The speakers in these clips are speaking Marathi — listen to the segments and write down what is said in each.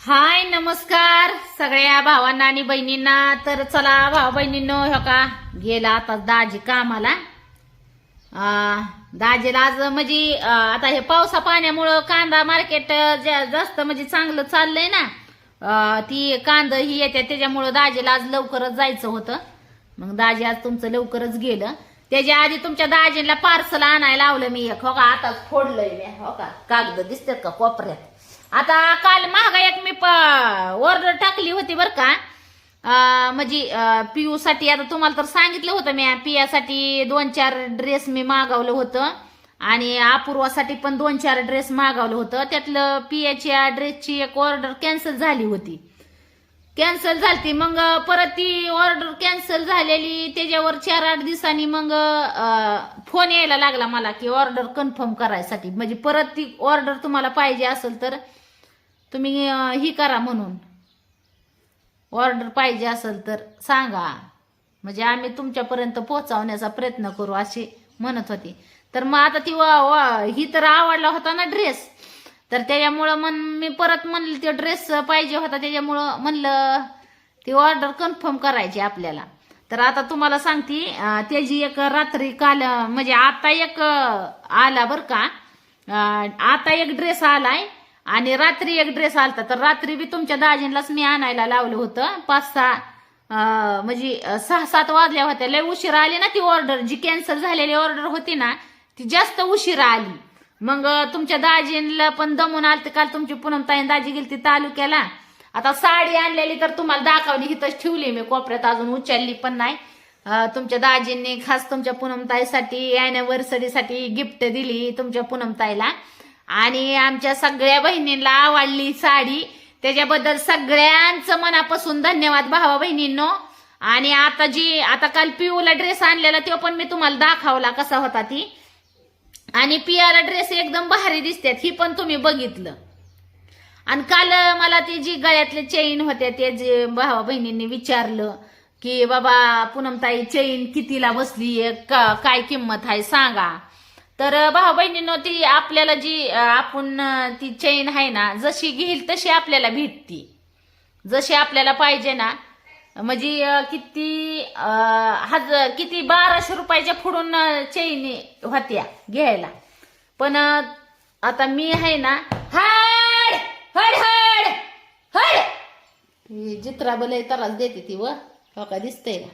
हाय नमस्कार सगळ्या भावांना आणि बहिणींना. तर चला भाऊ बहिणींनो, हो का गेला आता दाजी कामाला. दाजीला आज म्हणजे आता हे पावसा पाण्यामुळं कांदा मार्केट जास्त म्हणजे चांगलं चाललंय ना. ती कांदा ही येते त्याच्यामुळं दाजीला आज लवकरच जायचं होतं. मग दाजी आज तुमचं लवकरच गेलं. त्याच्या आधी तुमच्या दाजीला पार्सल आणायला लावलं मी एक. हो का आताच फोडलंय मी. हो का कागद दिसतात का कोपऱ्यात. आता काल महागा एक मी ऑर्डर टाकली होती बर का. म्हणजे पियू साठी आता तुम्हाला तर सांगितलं होतं मी पियासाठी 2-4 ड्रेस मी मागवलं होतं आणि अपूर्वासाठी पण 2-4 ड्रेस मागवलं होतं. त्यातलं पियाच्या ड्रेसची एक ऑर्डर कॅन्सल झाली होती. कॅन्सल झाली मग परत ती ऑर्डर कॅन्सल झालेली त्याच्यावर 4-8 दिवसांनी मग फोन यायला लागला मला की ऑर्डर कन्फर्म करायसाठी. म्हणजे परत ती ऑर्डर तुम्हाला पाहिजे असेल तर तुम्ही ही करा म्हणून. ऑर्डर पाहिजे असेल तर सांगा म्हणजे आम्ही तुमच्यापर्यंत पोहोचवण्याचा प्रयत्न करू अशी म्हणत होती. तर मग आता ती ही तर आवडला होता ना ड्रेस. तर त्याच्यामुळं मी परत म्हणलं ते ड्रेस पाहिजे होता त्याच्यामुळं म्हणलं ती ऑर्डर कन्फर्म करायची आपल्याला. तर आता तुम्हाला सांगते त्याची एक रात्री काल म्हणजे आता एक आला बर का. आता एक ड्रेस आलाय आणि रात्री एक ड्रेस आलता. तर रात्री बी तुमच्या दाजींलाच मी आणायला लावलं होतं. 5-6 म्हणजे 6-7 वाजल्या होत्या. लय उशिरा आली ना ती ऑर्डर. जी कॅन्सल झालेली ऑर्डर होती ना ती जास्त उशिरा आली. मग तुमच्या दाजींला पण दमून आलते काल. तुमची पूनमताई दाजी गेली ती तालुक्याला. आता साडी आणलेली तर तुम्हाला दाखवली हिथंच ठेवली मी कोपऱ्यात अजून उचलली पण नाही. तुमच्या दाजींनी खास तुमच्या पूनमताईसाठी अॅनिव्हर्सरीसाठी गिफ्ट दिली तुमच्या पूनमताईला आणि आमच्या सगळ्या बहिणींना आवडली साडी. त्याच्याबद्दल सगळ्यांचं मनापासून धन्यवाद भावा बहिणींनो. आणि आता काल पिऊला ड्रेस आणलेला तो पण मी तुम्हाला दाखवला कसा होता ती. आणि पियाला ड्रेस एकदम भारी दिसतात ही पण तुम्ही बघितलं. आणि काल मला ती जी गळ्यातले चेन होत्या ते जे भावा बहिणींनी विचारलं की बाबा पूनमताई चेन कितीला बसली काय किंमत आहे सांगा. तर भाऊ बहिणींनो ती आपल्याला जी आपण ती चेन आहे ना जशी घेईल तशी आपल्याला भेटती. जशी आपल्याला पाहिजे ना. म्हणजे किती 1200 रुपयाच्या पुढून चेन होत्या घ्यायला. पण आता मी आहे ना हड हड हड हड जित्रा बलय त्रास देते ती व का दिसतंय का.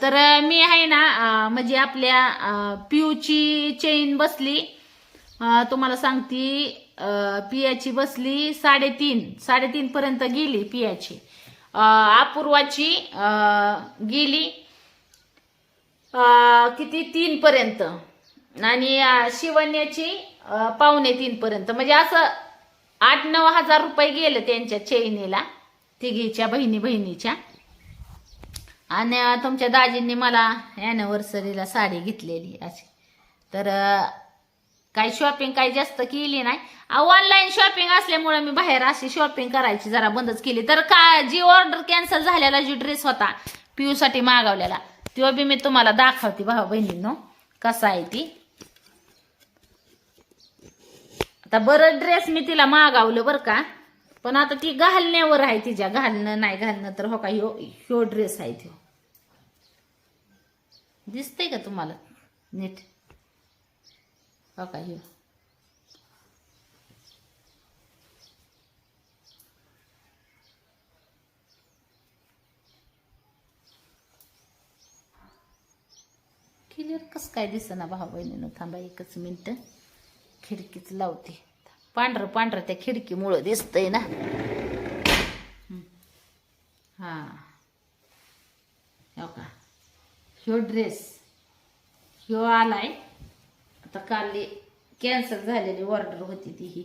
तर मी आहे ना म्हणजे आपल्या पियूची चेन बसली तुम्हाला सांगते. पियाची बसली 3.5 पर्यंत गेली पियाची. अपूर्वाची गेली किती 3 पर्यंत आणि शिवण्याची 2.25 पर्यंत. म्हणजे असं 8-9 हजार रुपये गेले त्यांच्या चेनीला तिघीच्या बहिणीच्या. आणि तुमच्या दाजींनी मला अॅनिव्हर्सरीला साडी घेतलेली अशी. तर काही शॉपिंग काही जास्त केली नाही. ऑनलाईन शॉपिंग असल्यामुळे मी बाहेर अशी शॉपिंग करायची जरा बंदच केली. तर जी ऑर्डर कॅन्सल झालेला जी ड्रेस होता पियूसाठी मागवलेला तो बी मी तुम्हाला दाखवते भाऊ बहिणींनो कसा आहे ती. आता बरं ड्रेस मी तिला मागवलं बरं का. पण आता ती घालण्यावर आहे तिच्या. घालणं नाही घालणं तर हो का ह्यो ड्रेस आहे तो. दिसतंय का तुम्हाला नीट. हो का ह्यो क्लिअर कस काय दिसना भाऊ बहिणीनं. थांबा एकच मिनिट खिडकीच लावते. पांढरं त्या खिडकीमुळं दिसतंय ना. हा हो का ह्यो ड्रेस ह्यो आलाय. आता काल कॅन्सल झालेली ऑर्डर होती ती ही.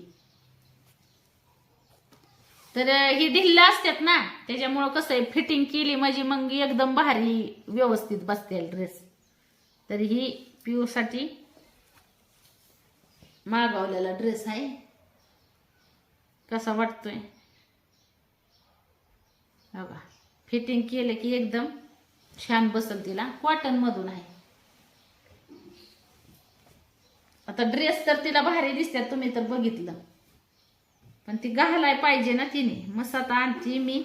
तर ही ढिल्ला असतात ना त्याच्यामुळं कसं आहे फिटिंग केली म्हणजे मग एकदम भारी व्यवस्थित बसते ड्रेस. तर ही पिऊसाठी मागवलेला ड्रेस आहे. कसा वाटतोय बघा. फिटिंग केलं की एकदम छान बसल तिला. कॉटन मधून आहे. आता ड्रेस तर तिला भारी दिसतात तुम्ही तर बघितलं. पण ती घालाय पाहिजे ना तिने. मस्त आता आणते मी.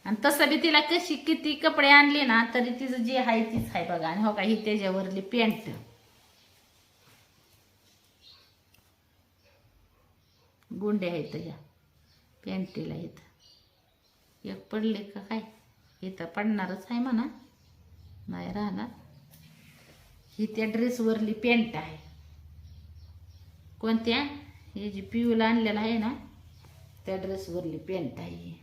आणि तसं बी तिला कशी किती कपडे आणले ना तरी तिचं जे आहे तीच आहे बघा. आणि हो का ही त्याच्यावरली पॅन्ट गुंडे आहेत ह्या पॅन्टीला. इथं एक पडले का काय, इथं पडणारच आहे म्हणा, नाही राहणार. ही त्या ड्रेसवरली पॅन्ट आहे. कोणत्या, हे जी पिऊला आणलेला आहे ना त्या ड्रेसवरली पॅन्ट आहे.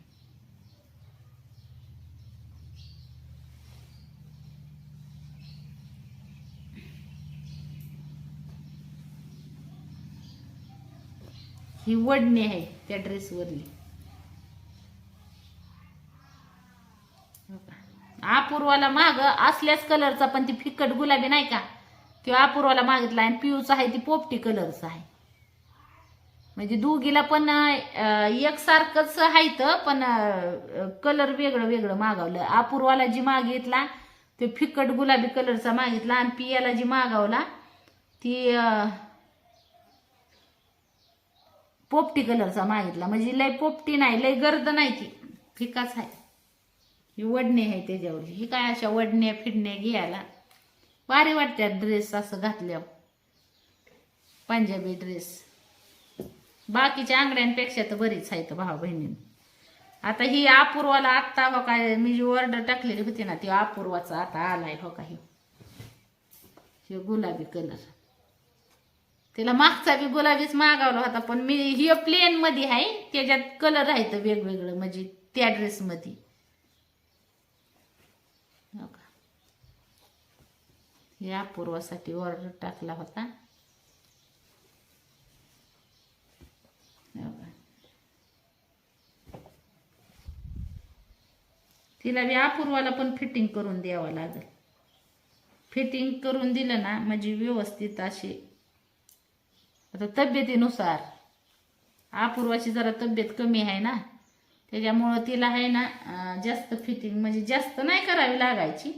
ही वडणी आहे त्या ड्रेसवरली. अपूर्वाला माग असल्याच कलरचा पण ती फिकट गुलाबी नाही का, तो अपूर्वाला मागितला. आणि पिऊचा आहे ती पोपटी कलरचा आहे. म्हणजे दोघीला पण एकसारखंच आहे पण कलर वेगळं वेगळं मागवलं. अपूर्वाला जी मागितला तो फिकट गुलाबी कलरचा मागितला. आणि पियाला जी मागवला ती पोपटी कलरचा मागितला. म्हणजे लय पोपटी नाही, लय गर्द नाही, ती फिकाच आहे. ही वडणे आहे त्याच्यावरची. ही काय अशा वडण्या फिडण्या घ्यायला भारी वाटतात ड्रेस असं घातल्यावर, पंजाबी ड्रेस. बाकीच्या आंगड्यांपेक्षा तर बरीच आहेत भावा बहिणींनी. आता ही अपूर्वाला आत्ता हो काय मी जी ऑर्डर टाकलेली होती ना ती अपूर्वाचा आता आलाय हो का. हे गुलाबी कलर, तिला मागचा बी गुलाबीच मागवला होता पण मी ही प्लेन मध्ये आहे त्याच्यात कलर आहेत वेगवेगळं म्हणजे त्या ड्रेस मध्ये. हे अपूर्वासाठी ऑर्डर टाकला होता. तिला बी अपूर्वाला पण फिटिंग करून द्यावं लागेल. फिटिंग करून दिलं ना म्हणजे व्यवस्थित अशी. आता तब्येतीनुसार अपूर्वाची जरा तब्येत कमी आहे ना त्याच्यामुळं तिला आहे ना जास्त फिटिंग म्हणजे जास्त नाही करावी लागायची,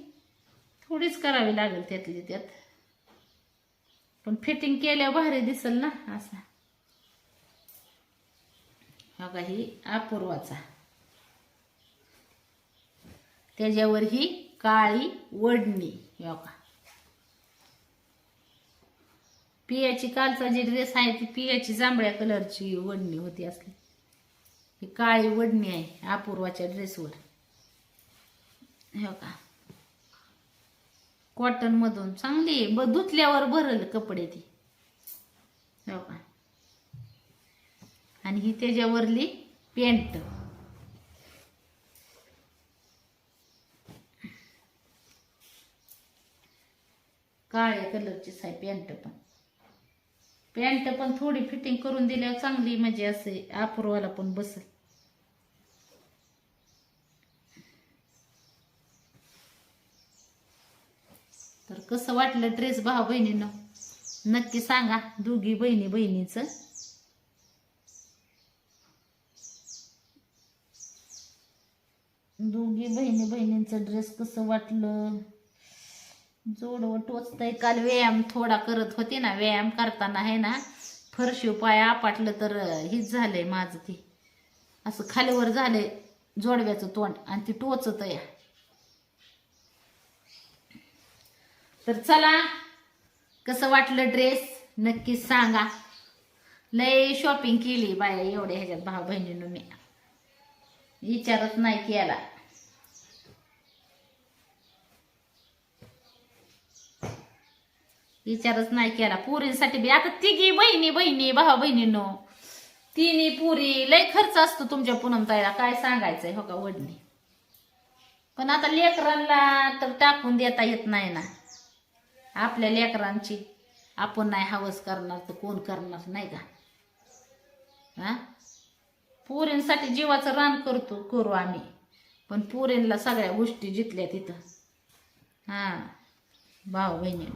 थोडीच करावी लागेल त्यातली त्यात. पण फिटिंग केल्यावर भारी दिसल ना असा. हा का ही अपूर्वाचा, त्याच्यावर ही काळी वडणी. हो का पियाची कालचा जी ड्रेस आहे ती पियाची जांभळ्या कलरची वडणी होती असली. ही काळी वडणी आहे अपूर्वाच्या ड्रेसवर. हो का कॉटन मधून चांगली धुतल्यावर भरल कपडे ती. हो का आणि ही त्याच्यावरली पॅन्ट काळ्या कलरचीच आहे पॅन्ट. पॅन्ट पण थोडी फिटिंग करून दिल्यावर चांगली म्हणजे असे अपूर्वाला पण बसल. तर कसं वाटलं ड्रेस भाऊ बहिणींनो नक्की सांगा. दोघी बहिणीचं दोघी बहिणींचं ड्रेस कसं वाटलं. जोडवं टोचतंय. काल व्यायाम थोडा करत होते ना, व्यायाम करताना आहे ना फरशी पाय आपटलं तर हीच झालंय माझं. ती असं खालीवर झालंय जोडव्याचं तोंड आणि ती टोचत या. तर चला कसं वाटलं ड्रेस नक्की सांगा. लय शॉपिंग केली बाया एवढ्या ह्याच्यात भाऊ बहिणींनो. मी विचारच नाही केला. विचारच नाही केला पुरीसाठी बी. आता तिघी बहिणी भाऊ बहिणींनो तिन्ही पुरी लय खर्च असतो तुमच्या पूनमताईला काय सांगायचंय. हो का वडणी पण आता लेकरांना तर टाकून देता येत नाही ना. आपल्या लेकरांची आपण नाही हवस करणार तर कोण करणार नाही का. हा पोरींसाठी जीवाचं रान करू आम्ही पण पोरींला सगळ्या गोष्टी जितल्या तिथं. हा भाऊ बहिणी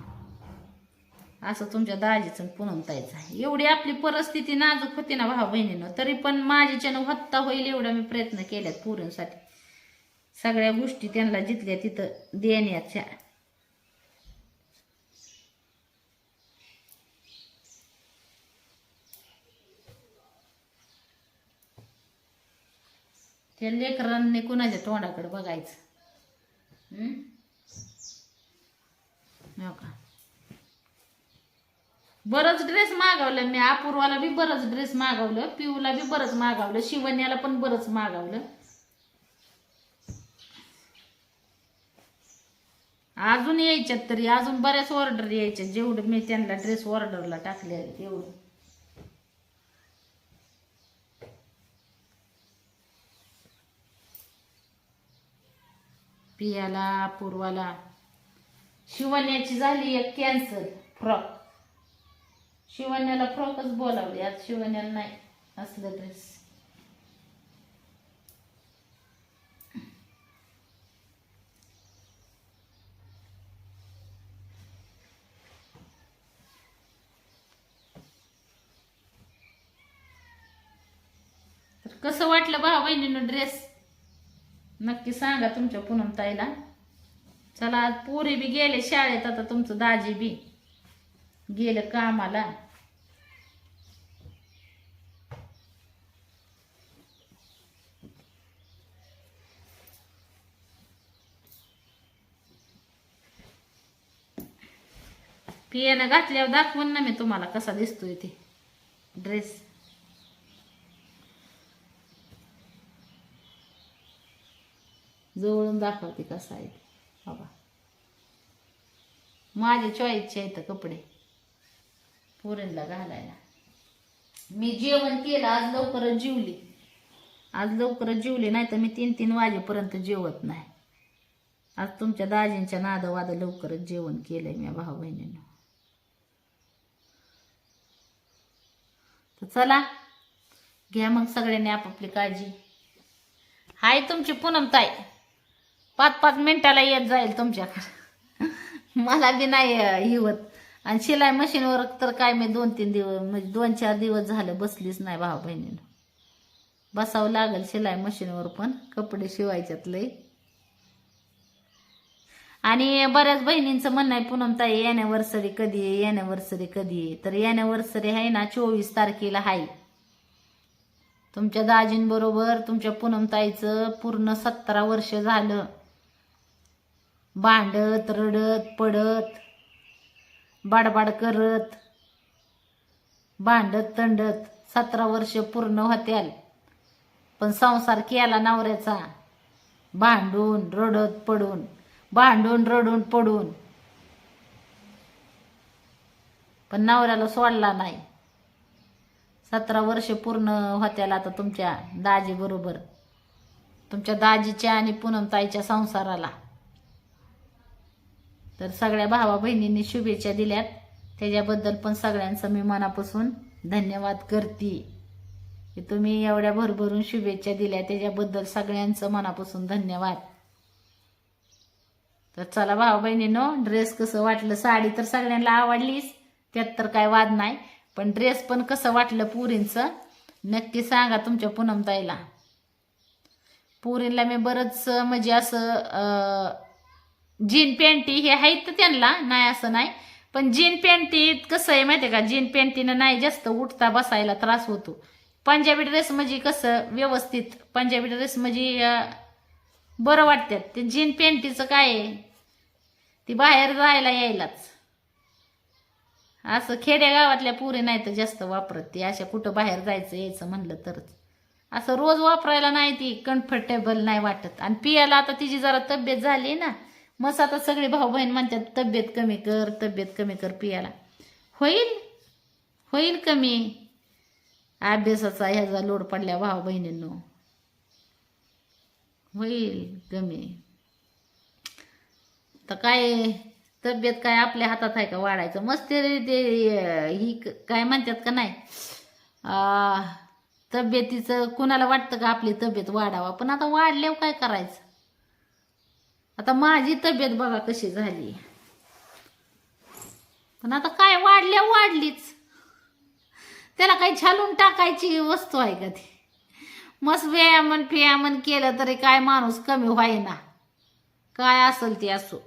असं तुमच्या दाजीचं पूनमताईचं आहे. एवढी आपली परिस्थिती नाजूक होती ना भाऊ बहिणीनं तरी पण माझ्याच्यानं होता होईल एवढा मी प्रयत्न केल्यात पोरींसाठी. सगळ्या गोष्टी त्यांना जितल्या तिथं देण्याच्या. त्या लेकरांनी कुणाच्या तोंडाकडे बघायचं. हो का. बरंच ड्रेस मागवलं मी. अपूर्वाला बी बरंच ड्रेस मागवलं, पिऊला बी बरंच मागवलं, शिवण्याला पण बरंच मागवलं. अजून यायच्यात, तरी अजून बऱ्याच ऑर्डर यायच्या. जेवढं मी त्यांना ड्रेस ऑर्डरला टाकले आहेत तेवढं. पियाला, अपूर्वाला. शिवण्याची झाली एक कॅन्सल फ्रॉक. शिवण्याला फ्रॉकच बोलावली आज. शिवण्याला नाही असलं ड्रेस. तर कसं वाटलं भाऊ बहिणीनं ड्रेस नक्की सांगा तुमच्या पूनम ताईला. चला आज पोरी बी गेले शाळेत. आता तुमचं दाजी बी गेलं कामाला. पियानं घातल्यावर दाखवून ना मी तुम्हाला कसा दिसतोय ते ड्रेस. जवळून दाखवते कसा आहे बाबा. माझ्या चॉईसचे आहेत कपडे पोरींला घालायला. मी जेवण केलं आज. लवकरच जेवली आज. लवकरच जेवली, नाही तर मी 3-3 वाजेपर्यंत जेवत नाही. आज तुमच्या दाजींच्या नादावाद लवकरच जेवण केलंय मी भाऊ बहिणीनं. तर चला घ्या मग सगळ्यांनी आपापली काळजी. हाय तुमची पूनम ताई 5-5 मिनिटाला येत जाईल तुमच्याकडे. मला बी नाही हिवत. आणि शिलाई मशीनवर तर काय मी 2-3 दिवस म्हणजे 2-4 दिवस झालं बसलीच नाही भाऊ बहिणीनं. बसावं लागेल शिलाई मशीनवर पण. कपडे शिवायच्यात लय. आणि बऱ्याच बहिणींचं म्हणणं आहे पूनम ताई एनिव्हर्सरी कधी आहे, एनिव्हर्सरी कधी आहे. तर एनिव्हर्सरी आहे ना 24 तारखेला आहे. तुमच्या दाजींबरोबर तुमच्या पूनम ताईचं पूर्ण 17 वर्ष झालं. भांडत रडत पडत बाडबाड करत भांडत तंडत 17 वर्ष पूर्ण होत्याल. पण संसार केला नवऱ्याचा भांडून रडत पडून, भांडून रडून पडून. पण नवऱ्याला सोडला नाही. 17 वर्ष पूर्ण होत्याल आता तुमच्या दाजी बरोबर, तुमच्या दाजीच्या आणि पूनम ताईच्या संसाराला. तर सगळ्या भावा बहिणींनी शुभेच्छा दिल्यात, त्याच्याबद्दल पण सगळ्यांचं मी मनापासून धन्यवाद करते. की तुम्ही एवढ्या भरभरून शुभेच्छा दिल्या त्याच्याबद्दल सगळ्यांचं मनापासून धन्यवाद. तर चला भाऊ बहिणींनो, ड्रेस कसं वाटलं. साडी तर सगळ्यांना आवडलीच, त्यात तर काय वाद नाही. पण ड्रेस पण कसं वाटलं पुरींचं नक्की सांगा तुमच्या पूनम ताईला. पुरींला मी बरंच म्हणजे असं जीन पॅन्टी हे आहेत त्यांना, नाही असं नाही. पण जीन पॅन्टीत कसं आहे माहिती आहे का, जीन पॅन्टीनं नाही जास्त उठता बसायला त्रास होतो. पंजाबी ड्रेस म्हणजे कसं व्यवस्थित, पंजाबी ड्रेस म्हणजे बरं वाटतात. ते जीन पॅन्टीचं काय आहे, ती बाहेर जायला यायलाच. असं खेड्या गावातल्या पुरी नाही तर जास्त वापरत ती. अशा कुठं बाहेर जायचं यायचं म्हणलं तरच. असं रोज वापरायला नाही ती कम्फर्टेबल नाही वाटत. आणि पियाला आता तिची जरा तब्येत झाली ना, मस्त आता सगळी भाऊ बहीण म्हणतात तब्येत कमी कर, तब्येत कमी कर. पियाला होईल होईल कमी. अभ्यासाचा ह्याचा लोड पडल्या भाऊ बहिणींनो, होईल कमी. तर काय तब्येत काय आपल्या हातात आहे का वाढायचं. मस्त ते ही काय म्हणतात का नाही, तब्येतीचं कुणाला वाटतं का आपली तब्येत वाढावा. पण आता वाढल्यावर काय करायचं. आता माझी तब्येत बघा कशी झाली. पण आता काय वाढल्यावर वाढलीच, त्याला काही छालून टाकायची वस्तू आहे का ती. मस्त व्यायामन फियामन केलं तरी काय माणूस कमी व्हायना. काय असेल ते असो.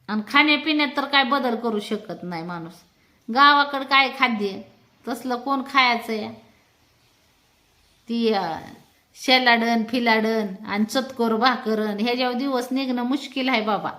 आणि खाण्यापिण्यात तर काय बदल करू शकत नाही माणूस. गावाकडं काय खाद्य तसलं कोण खायचं. ती शेलाडन फिलाडन आणि चतकोर भाकरन ह्याच्यावर दिवस निघणं मुश्किल आहे बाबा.